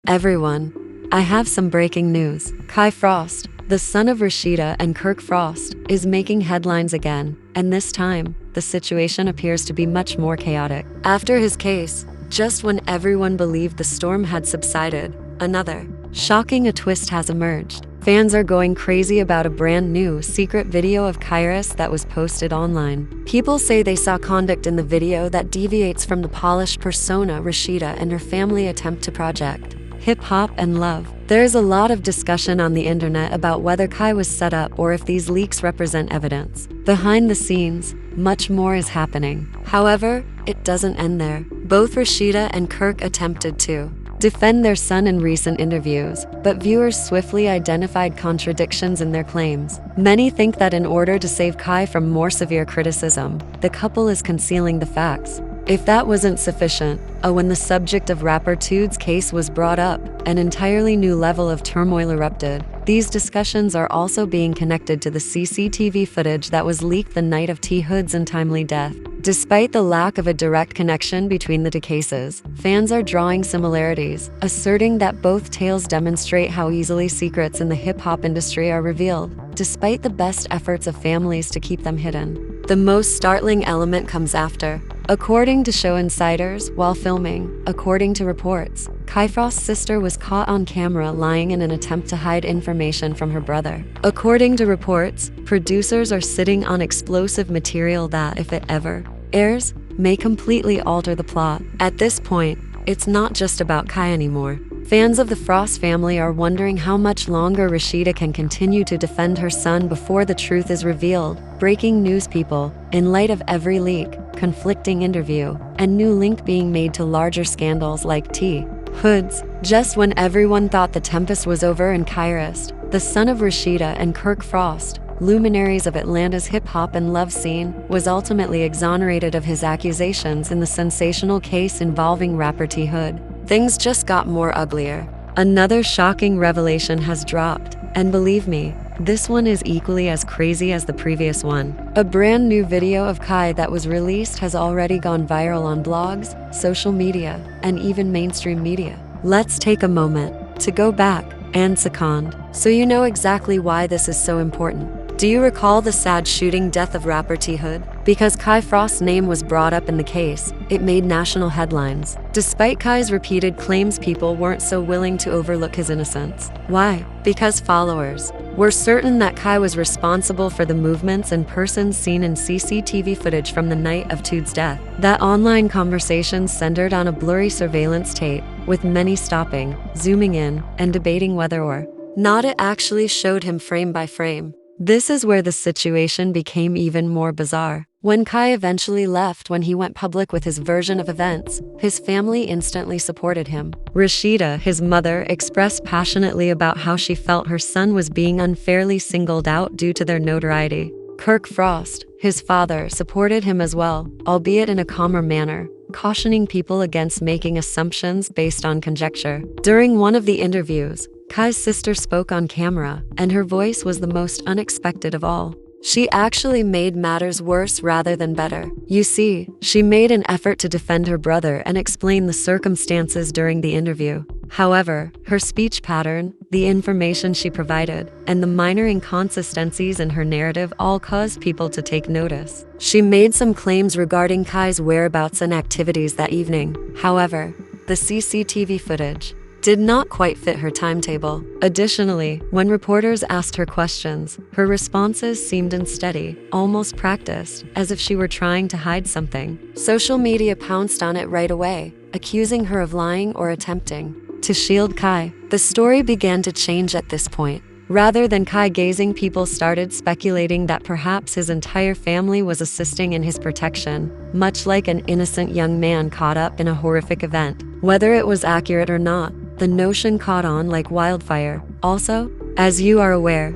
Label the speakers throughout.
Speaker 1: Everyone, I have some breaking news. Kai Frost, the son of Rasheeda and Kirk Frost, is making headlines again, and this time, the situation appears to be much more chaotic. After his case, just when everyone believed the storm had subsided, another shocking twist has emerged. Fans are going crazy about a brand new secret video of Kairos that was posted online. People say they saw conduct in the video that deviates from the polished persona Rasheeda and her family attempt to project. Hip-hop and love. There's a lot of discussion on the internet about whether Kai was set up or if these leaks represent evidence. Behind the scenes, much more is happening. However, it doesn't end there. Both Rasheeda and Kirk attempted to defend their son in recent interviews, but viewers swiftly identified contradictions in their claims. Many think that in order to save Kai from more severe criticism, the couple is concealing the facts. If that wasn't sufficient, when the subject of rapper Tood's case was brought up, an entirely new level of turmoil erupted. These discussions are also being connected to the CCTV footage that was leaked the night of T. Hood's untimely death. Despite the lack of a direct connection between the two cases, fans are drawing similarities, asserting that both tales demonstrate how easily secrets in the hip-hop industry are revealed, despite the best efforts of families to keep them hidden. The most startling element comes after. According to show insiders, while filming, according to reports, Kai Frost's sister was caught on camera lying in an attempt to hide information from her brother. According to reports, producers are sitting on explosive material that, if it ever airs, may completely alter the plot. At this point, it's not just about Kai anymore. Fans of the Frost family are wondering how much longer Rasheeda can continue to defend her son before the truth is revealed. Breaking news, people, in light of every leak, conflicting interview, and new link being made to larger scandals like T. Hood's. Just when everyone thought the tempest was over in Kairos, the son of Rasheeda and Kirk Frost, luminaries of Atlanta's hip-hop and love scene, was ultimately exonerated of his accusations in the sensational case involving rapper T. Hood. Things just got more uglier. Another shocking revelation has dropped, and believe me, this one is equally as crazy as the previous one. A brand new video of Kai that was released has already gone viral on blogs, social media, and even mainstream media. Let's take a moment to go back and second, so you know exactly why this is so important. Do you recall the sad shooting death of rapper T. Hood? Because Kai Frost's name was brought up in the case, it made national headlines. Despite Kai's repeated claims, people weren't so willing to overlook his innocence. Why? Because followers were certain that Kai was responsible for the movements and persons seen in CCTV footage from the night of Tood's death. That online conversation centered on a blurry surveillance tape, with many stopping, zooming in, and debating whether or not it actually showed him frame by frame. This is where the situation became even more bizarre. When Kai eventually left when he went public with his version of events, his family instantly supported him. Rasheeda, his mother, expressed passionately about how she felt her son was being unfairly singled out due to their notoriety. Kirk Frost, his father, supported him as well, albeit in a calmer manner, cautioning people against making assumptions based on conjecture. During one of the interviews, Kai's sister spoke on camera, and her voice was the most unexpected of all. She actually made matters worse rather than better. You see, she made an effort to defend her brother and explain the circumstances during the interview. However, her speech pattern, the information she provided, and the minor inconsistencies in her narrative all caused people to take notice. She made some claims regarding Kai's whereabouts and activities that evening. However, the CCTV footage did not quite fit her timetable. Additionally, when reporters asked her questions, her responses seemed unsteady, almost practiced, as if she were trying to hide something. Social media pounced on it right away, accusing her of lying or attempting to shield Kai. The story began to change at this point. Rather than Kai gazing, people started speculating that perhaps his entire family was assisting in his protection, much like an innocent young man caught up in a horrific event. Whether it was accurate or not, the notion caught on like wildfire. Also, as you are aware,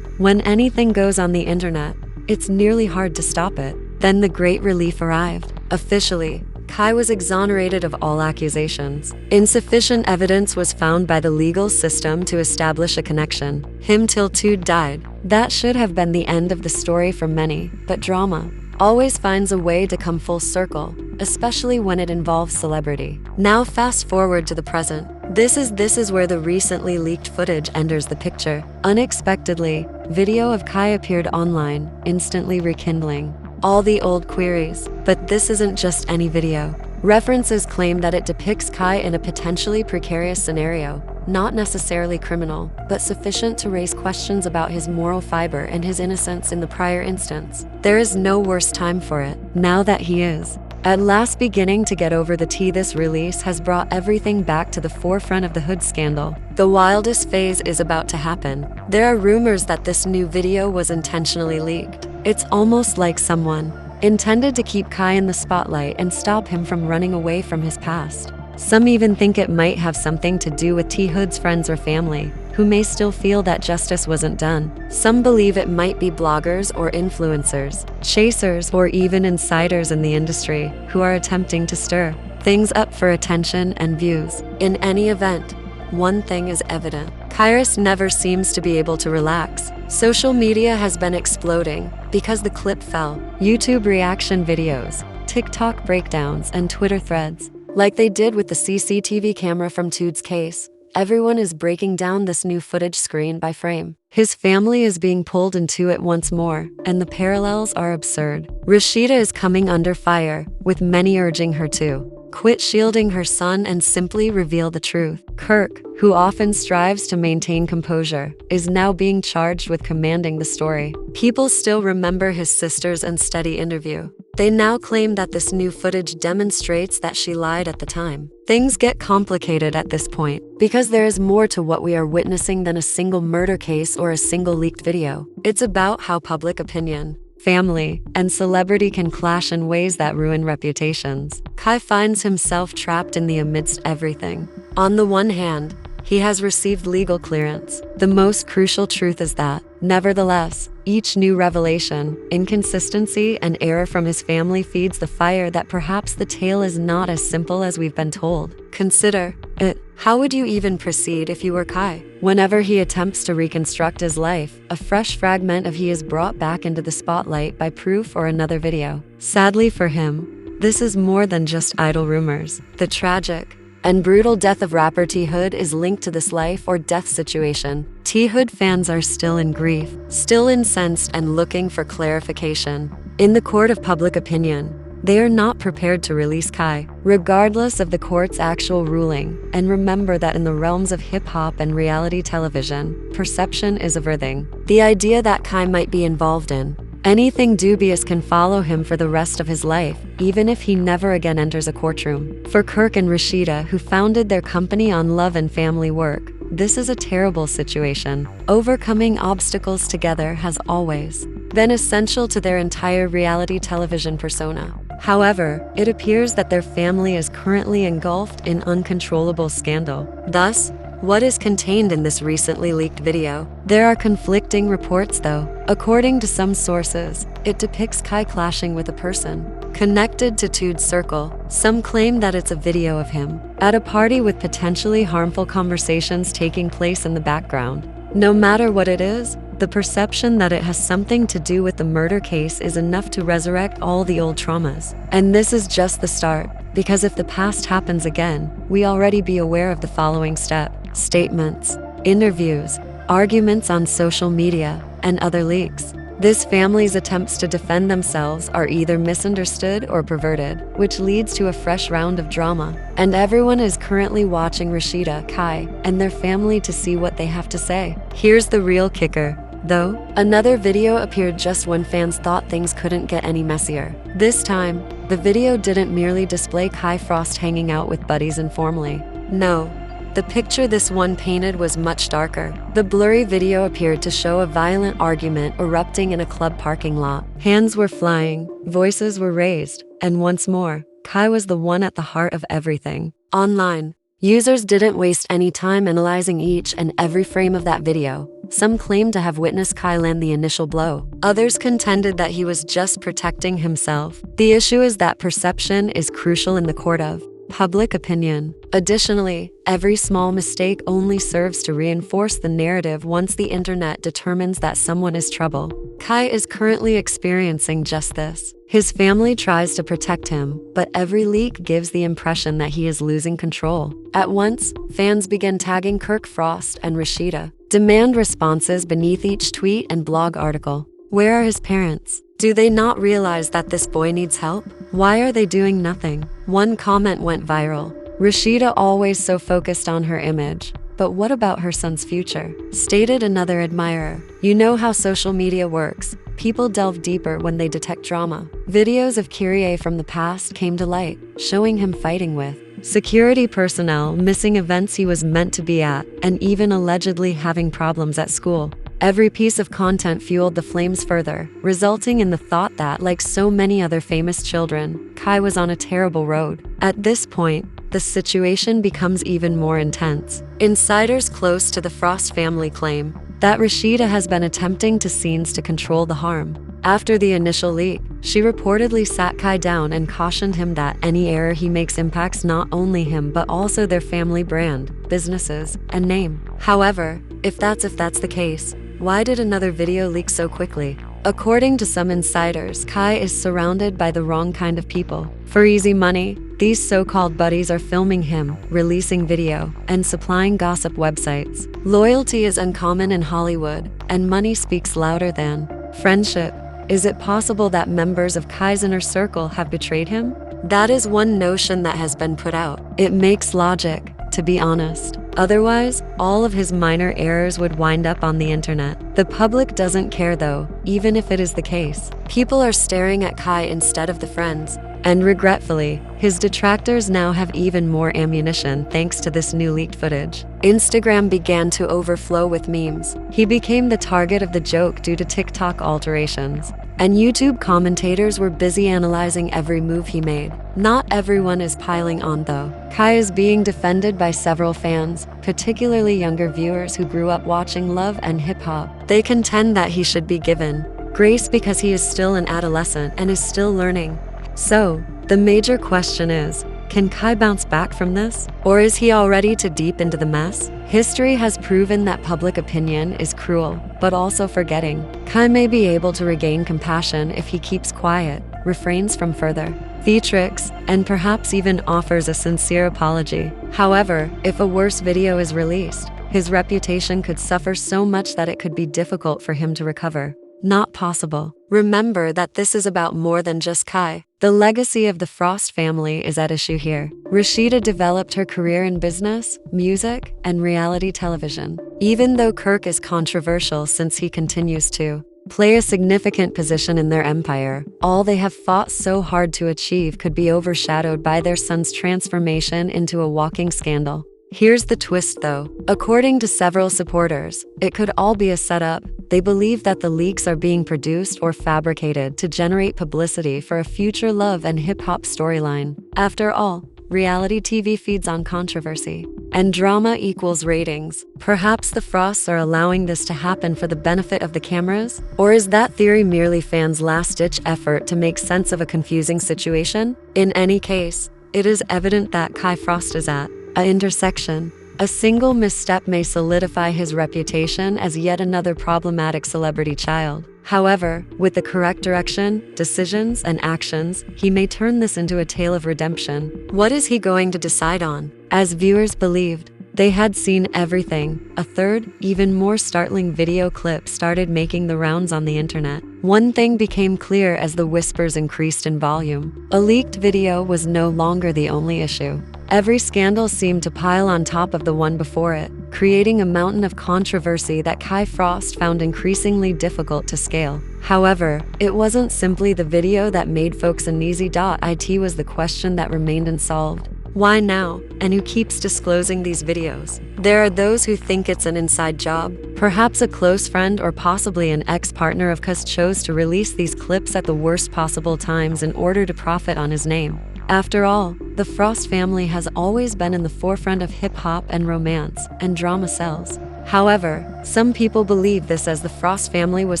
Speaker 1: when anything goes on the internet, it's nearly hard to stop it. Then the great relief arrived. Officially, Kai was exonerated of all accusations. Insufficient evidence was found by the legal system to establish a connection. Him till Tood died. That should have been the end of the story for many, but drama always finds a way to come full circle, especially when it involves celebrity. Now fast forward to the present. This is where the recently leaked footage enters the picture. Unexpectedly, video of Kai appeared online, instantly rekindling all the old queries. But this isn't just any video. References claim that it depicts Kai in a potentially precarious scenario, not necessarily criminal, but sufficient to raise questions about his moral fiber and his innocence in the prior instance. There is no worse time for it, now that he is at last beginning to get over the tea. This release has brought everything back to the forefront of the Hood scandal. The wildest phase is about to happen. There are rumors that this new video was intentionally leaked. It's almost like someone intended to keep Kai in the spotlight and stop him from running away from his past. Some even think it might have something to do with T. Hood's friends or family, who may still feel that justice wasn't done. Some believe it might be bloggers or influencers, chasers, or even insiders in the industry who are attempting to stir things up for attention and views. In any event, one thing is evident. Kairos never seems to be able to relax. Social media has been exploding because the clip fell. YouTube reaction videos, TikTok breakdowns, and Twitter threads. Like they did with the CCTV camera from Tood's case, everyone is breaking down this new footage screen by frame. His family is being pulled into it once more, and the parallels are absurd. Rasheeda is coming under fire, with many urging her to quit shielding her son and simply reveal the truth. Kirk, who often strives to maintain composure, is now being charged with commanding the story. People still remember his sister's unsteady interview. They now claim that this new footage demonstrates that she lied at the time. Things get complicated at this point, because there is more to what we are witnessing than a single murder case or a single leaked video. It's about how public opinion, family, and celebrity can clash in ways that ruin reputations. Kai finds himself trapped in the amidst everything. On the one hand, he has received legal clearance. The most crucial truth is that, nevertheless, each new revelation, inconsistency, and error from his family feeds the fire that perhaps the tale is not as simple as we've been told. Consider it. How would you even proceed if you were Kai? Whenever he attempts to reconstruct his life, a fresh fragment of he is brought back into the spotlight by proof or another video. Sadly for him, this is more than just idle rumors. The tragic and brutal death of rapper T. Hood is linked to this life or death situation. T. Hood fans are still in grief, still incensed, and looking for clarification. In the court of public opinion, they are not prepared to release Kai, regardless of the court's actual ruling. And remember that in the realms of hip-hop and reality television, perception is everything. The idea that Kai might be involved in anything dubious can follow him for the rest of his life, even if he never again enters a courtroom. For Kirk and Rasheeda, who founded their company on love and family work, this is a terrible situation. Overcoming obstacles together has always been essential to their entire reality television persona. However, it appears that their family is currently engulfed in uncontrollable scandal. Thus, what is contained in this recently leaked video? There are conflicting reports though. According to some sources, it depicts Kai clashing with a person connected to Tood's circle. Some claim that it's a video of him at a party with potentially harmful conversations taking place in the background. No matter what it is, the perception that it has something to do with the murder case is enough to resurrect all the old traumas. And this is just the start, because if the past happens again, we already be aware of the following statements, interviews, arguments on social media, and other leaks. This family's attempts to defend themselves are either misunderstood or perverted, which leads to a fresh round of drama. And everyone is currently watching Rasheeda, Kai, and their family to see what they have to say. Here's the real kicker, though. Another video appeared just when fans thought things couldn't get any messier. This time, the video didn't merely display Kai Frost hanging out with buddies informally. No. The picture this one painted was much darker. The blurry video appeared to show a violent argument erupting in a club parking lot. Hands were flying, voices were raised, and once more, Kai was the one at the heart of everything. Online, users didn't waste any time analyzing each and every frame of that video. Some claimed to have witnessed Kai land the initial blow. Others contended that he was just protecting himself. The issue is that perception is crucial in the court of public opinion. Additionally, every small mistake only serves to reinforce the narrative once the internet determines that someone is trouble. Kai is currently experiencing just this. His family tries to protect him, but every leak gives the impression that he is losing control. At once, fans begin tagging Kirk Frost and Rasheeda, demand responses beneath each tweet and blog article. Where are his parents? Do they not realize that this boy needs help? Why are they doing nothing? One comment went viral. Rasheeda always so focused on her image. But what about her son's future? Stated another admirer. You know how social media works. People delve deeper when they detect drama. Videos of Kyrie from the past came to light, showing him fighting with security personnel, missing events he was meant to be at, and even allegedly having problems at school. Every piece of content fueled the flames further, resulting in the thought that, like so many other famous children, Kai was on a terrible road. At this point, the situation becomes even more intense. Insiders close to the Frost family claim that Rasheeda has been attempting scenes to control the harm. After the initial leak, she reportedly sat Kai down and cautioned him that any error he makes impacts not only him but also their family brand, businesses, and name. However, if that's the case, why did another video leak so quickly? According to some insiders, Kai is surrounded by the wrong kind of people. For easy money, these so-called buddies are filming him, releasing video, and supplying gossip websites. Loyalty is uncommon in Hollywood, and money speaks louder than friendship. Is it possible that members of Kai's inner circle have betrayed him? That is one notion that has been put out. It makes logic, to be honest. Otherwise, all of his minor errors would wind up on the internet. The public doesn't care though, even if it is the case. People are staring at Kai instead of the friends. And regretfully, his detractors now have even more ammunition thanks to this new leaked footage. Instagram began to overflow with memes. He became the target of the joke due to TikTok alterations. And YouTube commentators were busy analyzing every move he made. Not everyone is piling on though. Kai is being defended by several fans, particularly younger viewers who grew up watching Love and Hip Hop. They contend that he should be given grace because he is still an adolescent and is still learning. So, the major question is, can Kai bounce back from this? Or is he already too deep into the mess? History has proven that public opinion is cruel, but also forgetting. Kai may be able to regain compassion if he keeps quiet, refrains from further theatrics, and perhaps even offers a sincere apology. However, if a worse video is released, his reputation could suffer so much that it could be difficult for him to recover. Not possible. Remember that this is about more than just Kai. The legacy of the Frost family is at issue here. Rasheeda developed her career in business, music, and reality television. Even though Kirk is controversial since he continues to play a significant position in their empire, all they have fought so hard to achieve could be overshadowed by their son's transformation into a walking scandal. Here's the twist though. According to several supporters, it could all be a setup. They believe that the leaks are being produced or fabricated to generate publicity for a future Love and Hip Hop storyline. After all, reality TV feeds on controversy, and drama equals ratings. Perhaps the Frosts are allowing this to happen for the benefit of the cameras? Or is that theory merely fans' last-ditch effort to make sense of a confusing situation? In any case, it is evident that Kai Frost is at an intersection. A single misstep may solidify his reputation as yet another problematic celebrity child. However, with the correct direction, decisions, and actions, he may turn this into a tale of redemption. What is he going to decide on? As viewers believed, they had seen everything. A third, even more startling video clip started making the rounds on the internet. One thing became clear as the whispers increased in volume. A leaked video was no longer the only issue. Every scandal seemed to pile on top of the one before it, creating a mountain of controversy that Kai Frost found increasingly difficult to scale. However, it wasn't simply the video that made folks uneasy. It was the question that remained unsolved. Why now? And who keeps disclosing these videos? There are those who think it's an inside job. Perhaps a close friend or possibly an ex-partner of Kai's chose to release these clips at the worst possible times in order to profit on his name. After all, the Frost family has always been in the forefront of hip-hop and romance, and drama sells. However, some people believe this as the Frost family was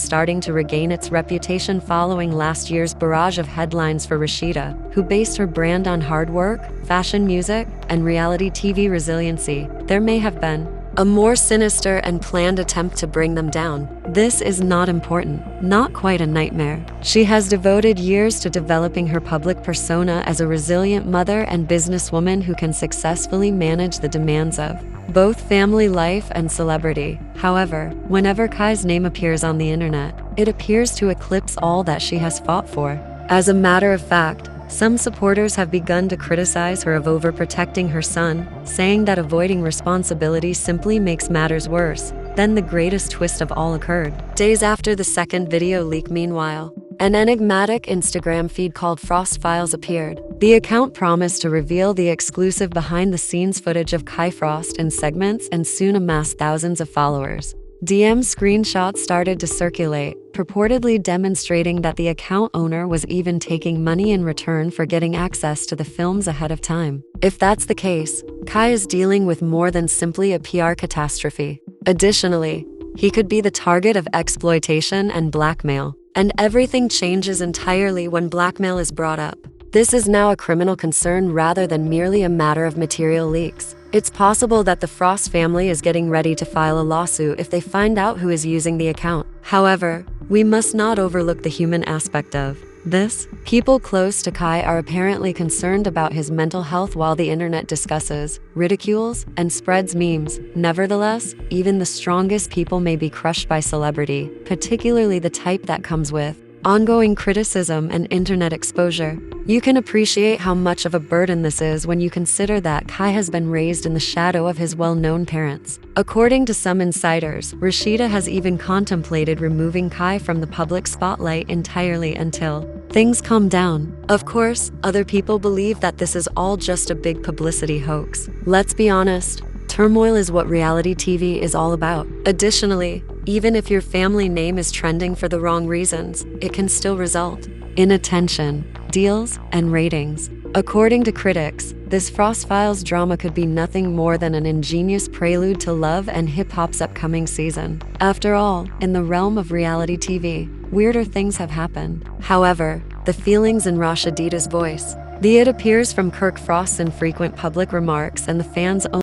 Speaker 1: starting to regain its reputation following last year's barrage of headlines for Rasheeda, who based her brand on hard work, fashion music, and reality TV resiliency. There may have been a more sinister and planned attempt to bring them down. This is not important, not quite a nightmare. She has devoted years to developing her public persona as a resilient mother and businesswoman who can successfully manage the demands of both family life and celebrity. However, whenever Kai's name appears on the internet, it appears to eclipse all that she has fought for. As a matter of fact, some supporters have begun to criticize her of overprotecting her son, saying that avoiding responsibility simply makes matters worse. Then the greatest twist of all occurred. Days after the second video leak, meanwhile, an enigmatic Instagram feed called Frost Files appeared. The account promised to reveal the exclusive behind-the-scenes footage of Kai Frost in segments and soon amassed thousands of followers. DM screenshots started to circulate, purportedly demonstrating that the account owner was even taking money in return for getting access to the films ahead of time. If that's the case, Kai is dealing with more than simply a PR catastrophe. Additionally, he could be the target of exploitation and blackmail. And everything changes entirely when blackmail is brought up. This is now a criminal concern rather than merely a matter of material leaks. It's possible that the Frost family is getting ready to file a lawsuit if they find out who is using the account. However, we must not overlook the human aspect of this. People close to Kai are apparently concerned about his mental health while the internet discusses, ridicules, and spreads memes. Nevertheless, even the strongest people may be crushed by celebrity, particularly the type that comes with ongoing criticism and internet exposure. You can appreciate how much of a burden this is when you consider that Kai has been raised in the shadow of his well-known parents. According to some insiders, Rasheeda has even contemplated removing Kai from the public spotlight entirely until things calm down. Of course, other people believe that this is all just a big publicity hoax. Let's be honest, turmoil is what reality TV is all about. Additionally, even if your family name is trending for the wrong reasons, it can still result in attention, deals, and ratings. According to critics, this Frost Files drama could be nothing more than an ingenious prelude to Love and Hip Hop's upcoming season. After all, in the realm of reality TV, weirder things have happened. However, the feelings in Rasheeda's voice. It appears from Kirk Frost's infrequent public remarks and the fans' own